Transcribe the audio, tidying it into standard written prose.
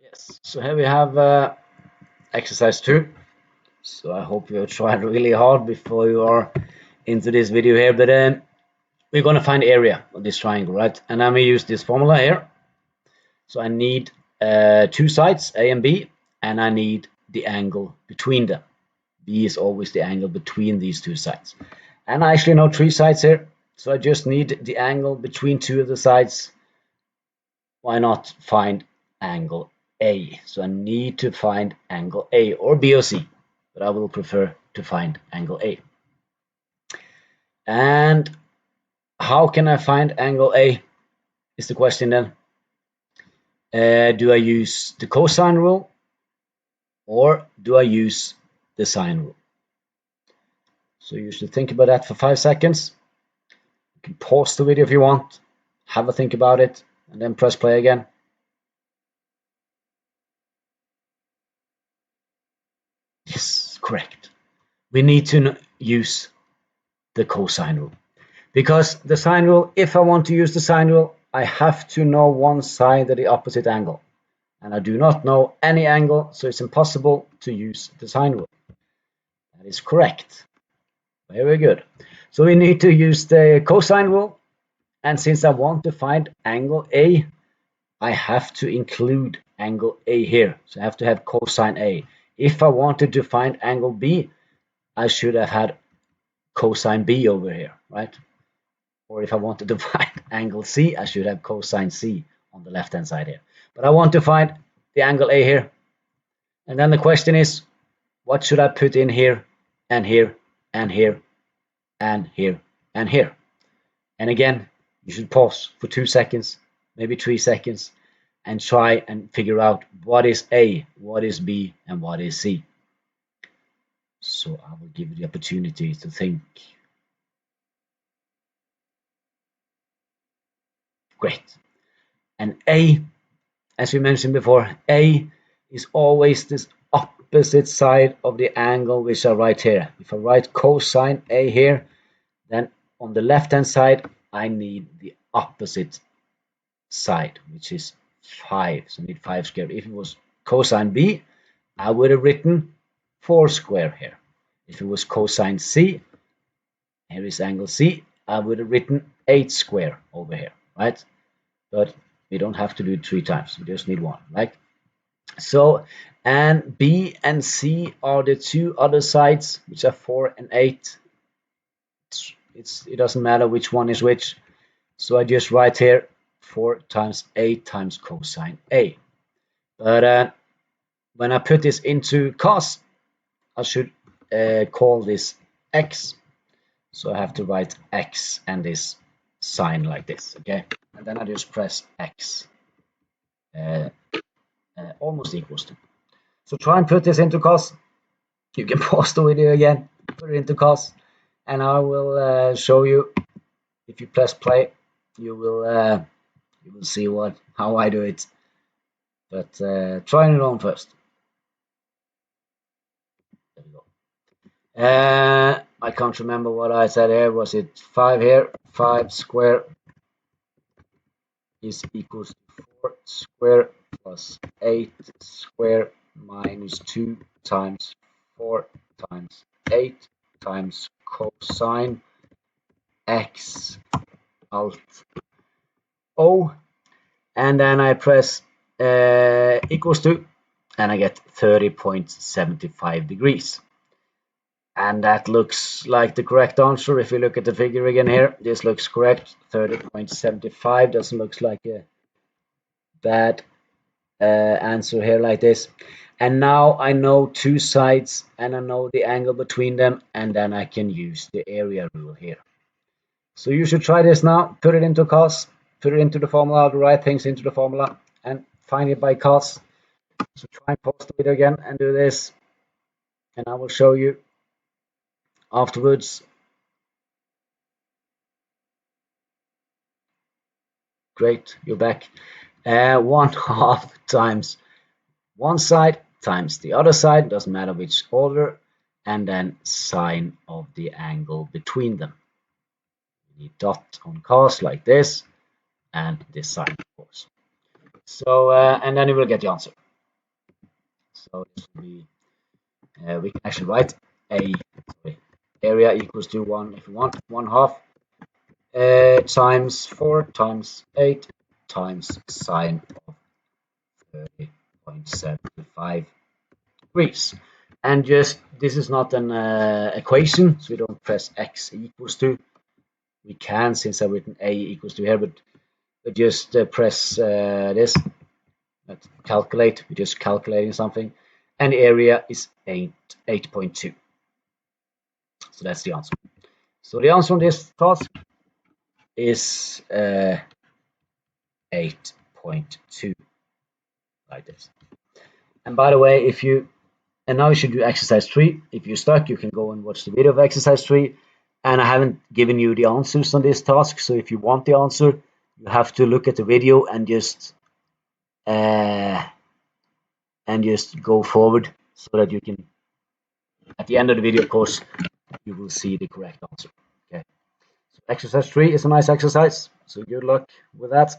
Yes, so here we have exercise 2. So I hope you tried really hard before you are into this video here. But we're going to find the area of this triangle, right? And I'm going to use this formula here. So I need two sides, A and B, and I need the angle between them. B is always the angle between these two sides. And I actually know three sides here. So I just need the angle between two of the sides. Why not find angle A? So I need to find angle A, or B or C, but I will prefer to find angle A. And how can I find angle A is the question then. Do I use the cosine rule or do I use the sine rule? So you should think about that for 5 seconds. You can pause the video if you want, have a think about it, and then press play again. Yes, correct. We need to use the cosine rule, because the sine rule, if I want to use the sine rule, I have to know one side of the opposite angle, and I do not know any angle, so it's impossible to use the sine rule. That is correct. Very good. So we need to use the cosine rule, and since I want to find angle A, I have to include angle A here, so I have to have cosine A. If I wanted to find angle B, I should have had cosine B over here, right? Or if I wanted to find angle C, I should have cosine C on the left hand side here. But I want to find the angle A here. And then the question is, what should I put in here and here and here and here and here? And again, you should pause for 2 seconds, maybe 3 seconds, and try and figure out what is A, what is B, and what is C. So I will give you the opportunity to think. Great. And A, as we mentioned before, A is always this opposite side of the angle which I write here. If I write cosine A here, then on the left hand side I need the opposite side, which is 5. So I need 5 squared. If it was cosine B, I would have written 4 square here. If it was cosine C, here is angle C, I would have written 8 square over here, right? But we don't have to do it 3 times, we just need 1, right? So, and B and C are the two other sides, which are 4 and 8. It doesn't matter which one is which. So I just write here 4 times 8 times cosine A. But when I put this into cos, I should call this x. So I have to write x and this sign like this, okay? And then I just press x. Almost equals to. So try and put this into cos. You can pause the video again, put it into cos, and I will show you. If you press play, you will see how I do it. But trying it on first. There we go. I can't remember what I said here. Was it 5 here? 5 square is equals to 4 square plus 8 square minus 2 times 4 times 8 times cosine x alt O, and then I press equals to, and I get 30.75 degrees. And that looks like the correct answer. If you look at the figure again here, this looks correct. 30.75 doesn't look like a bad answer here like this. And now I know two sides and I know the angle between them, and then I can use the area rule here. So you should try this now. Put it into cos, put it into the formula, the right things into the formula, and find it by cos. So try and pause the video again and do this, and I will show you afterwards. Great, you're back. 1/2 times one side times the other side, doesn't matter which order, and then sine of the angle between them. We need dot on cos like this, and this sine, of course. So, and then you will get the answer. So this will be, we can actually write area equals to 1, if we want, 1/2 times 4 times 8 times sine of 30.75 degrees. And just, this is not an equation, so we don't press x equals to. We can, since I've written a equals to here, but just press this. Let's calculate. We're just calculating something, and the area is 8.2. So that's the answer. So the answer on this task is 8.2, like this. And by the way, and now you should do exercise 3. If you're stuck, you can go and watch the video of exercise 3. And I haven't given you the answers on this task, so if you want the answer, you have to look at the video and just go forward, so that you can, at the end of the video, of course, you will see the correct answer. Okay. So exercise 3 is a nice exercise, so good luck with that.